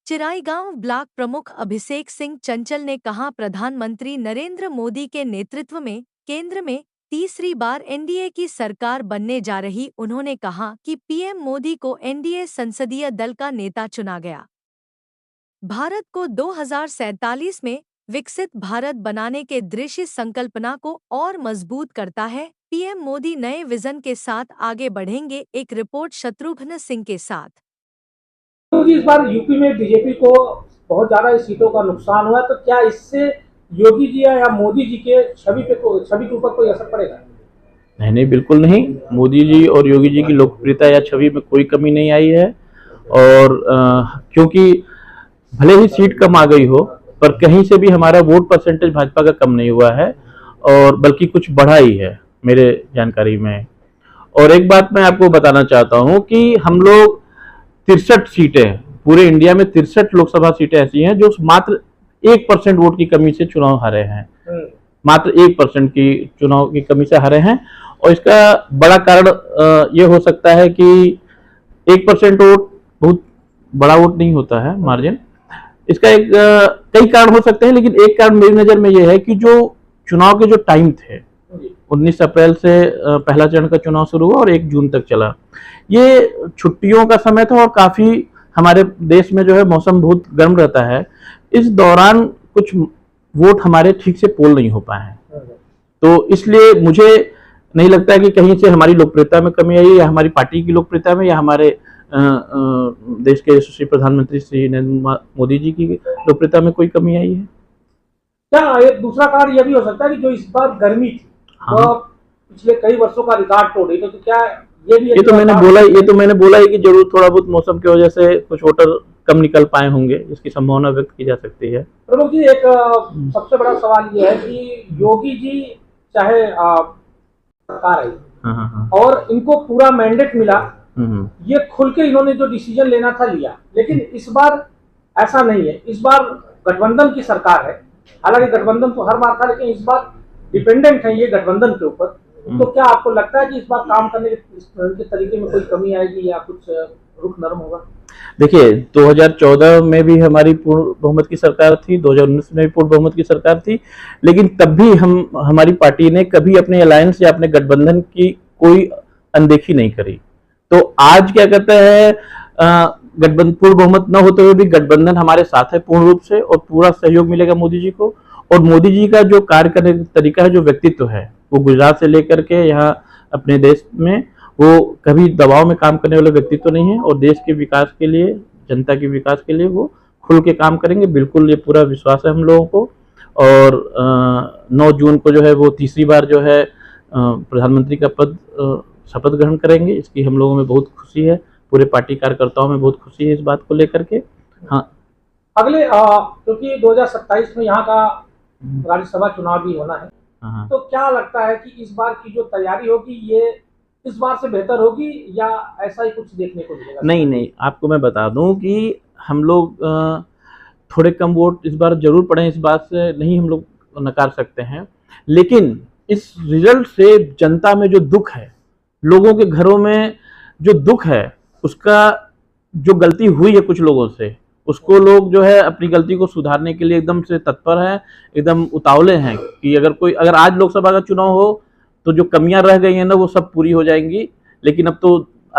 चिराईगांव block प्रमुख अभिषेक सिंह चंचल ने कहा, प्रधानमंत्री नरेंद्र मोदी के नेतृत्व में केंद्र में तीसरी बार एनडीए की सरकार बनने जा रही। उन्होंने कहा कि पीएम मोदी को एनडीए संसदीय दल का नेता चुना गया। भारत को 2047 में विकसित भारत बनाने के दृश्य संकल्पना को और मजबूत करता है। पीएम मोदी नए विजन के साथ आगे बढ़ेंगे। एक रिपोर्ट शत्रुघ्न सिंह के साथ। तो इस बार यूपी में बीजेपी को बहुत ज्यादा सीटों का नुकसान हुआ, तो क्या इससे योगी जी या मोदी जी के छवि के ऊपर कोई असर पड़ेगा? नहीं नहीं, बिल्कुल नहीं। मोदी जी और योगी जी की लोकप्रियता या छवि में कोई कमी नहीं आई है। और क्योंकि भले ही सीट कम आ गई हो, पर कहीं से भी हमारा वोट परसेंटेज भाजपा का कम नहीं हुआ है, और बल्कि कुछ बढ़ा ही है मेरे जानकारी में। और एक बात मैं आपको बताना चाहता हूं कि हम लोग 63 सीटें, पूरे इंडिया में 63 लोकसभा सीटें ऐसी हैं जो मात्र 1% वोट की कमी से चुनाव हारे हैं। मात्र 1% की चुनाव की कमी से हारे हैं। और इसका बड़ा कारण ये हो सकता है कि 1% वोट बहुत बड़ा वोट नहीं होता है, मार्जिन। इसका एक कई कारण हो सकते हैं, लेकिन एक कारण मेरी नजर में यह है कि जो चुनाव के जो टाइम थे, 19 अप्रैल से पहला चरण का चुनाव शुरू हुआ और 1 जून तक चला। ये छुट्टियों का समय था और काफी हमारे देश में जो है मौसम बहुत गर्म रहता है। इस दौरान कुछ वोट हमारे ठीक से पोल नहीं हो पाए हैं। तो इसलिए मुझे नहीं लगता कि कहीं से हमारी लोकप्रियता में कमी आई, या हमारी पार्टी की लोकप्रियता में, या हमारे देश के यशस्वी प्रधानमंत्री श्री नरेंद्र मोदी जी की लोकप्रियता में कोई कमी आई है। क्या एक दूसरा कारण यह भी हो सकता है कि जो इस बार गर्मी थी, वो पिछले कई वर्षों का रिकॉर्ड तोड़ रही, तो क्या ये तो मैंने बोला है कि जरूर थोड़ा बहुत मौसम की वजह से कुछ वोटर कम निकल पाए होंगे, इसकी संभावना व्यक्त की जा सकती है। प्रमुख जी, एक सबसे बड़ा सवाल ये है कि योगी जी चाहे सरकार आई और इनको पूरा मैंडेट मिला, ये खुल के इन्होंने जो डिसीजन लेना था लिया, लेकिन इस बार ऐसा नहीं है। इस बार गठबंधन की सरकार है। हालांकि गठबंधन तो हर बार था, लेकिन इस बार डिपेंडेंट है ये गठबंधन के ऊपर। तो क्या आपको लगता है कि इस बार काम करने के तरीके में कोई कमी आएगी या कुछ रुख नरम होगा? देखिए, 2014 में भी हमारी पूर्ण बहुमत की सरकार थी, 2019 में भी पूर्ण बहुमत की सरकार थी, लेकिन तब भी हमारी पार्टी ने कभी अपने अलायंस या अपने गठबंधन की कोई अनदेखी नहीं करी। तो आज क्या कहते हैं, गठबंधन पूर्ण बहुमत न होते हुए भी गठबंधन हमारे साथ है पूर्ण रूप से, और पूरा सहयोग मिलेगा मोदी जी को। और मोदी जी का जो कार्य करने का तरीका है, जो व्यक्तित्व है, वो गुजरात से लेकर के यहाँ अपने देश में, वो कभी दबाव में काम करने वाले व्यक्तित्व नहीं है। और देश के विकास के लिए, जनता के विकास के लिए वो खुल के काम करेंगे, बिल्कुल ये पूरा विश्वास है हम लोगों को। और 9 जून को जो है वो तीसरी बार जो है प्रधानमंत्री का पद शपथ ग्रहण करेंगे। इसकी हम लोगों में बहुत खुशी है, पूरे पार्टी कार्यकर्ताओं में बहुत खुशी है इस बात को लेकर के। हाँ, अगले क्योंकि 2027 में यहाँ का राज्यसभा चुनाव भी होना है, तो क्या लगता है कि इस बार की जो तैयारी होगी ये इस बार से बेहतर होगी, या ऐसा ही कुछ देखने को मिलेगा? नहीं, आपको मैं बता दूं कि हम लोग थोड़े कम वोट इस बार जरूर पड़े, इस बात से नहीं हम लोग नकार सकते हैं। लेकिन इस रिजल्ट से जनता में जो दुख है, लोगों के घरों में जो दुख है, उसका जो गलती हुई है कुछ लोगों से, उसको लोग जो है अपनी गलती को सुधारने के लिए एकदम से तत्पर हैं, एकदम उतावले हैं कि अगर आज लोकसभा का चुनाव हो तो जो कमियां रह गई हैं ना, वो सब पूरी हो जाएंगी। लेकिन अब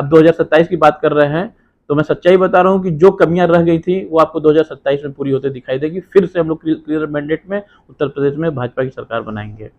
2027 की बात कर रहे हैं, तो मैं सच्चाई बता रहा हूं कि जो कमियां रह गई थी वो आपको 2027 में पूरी होते दिखाई देगी। फिर से हम लोग क्लियर मैंडेट में उत्तर प्रदेश में भाजपा की सरकार बनाएंगे।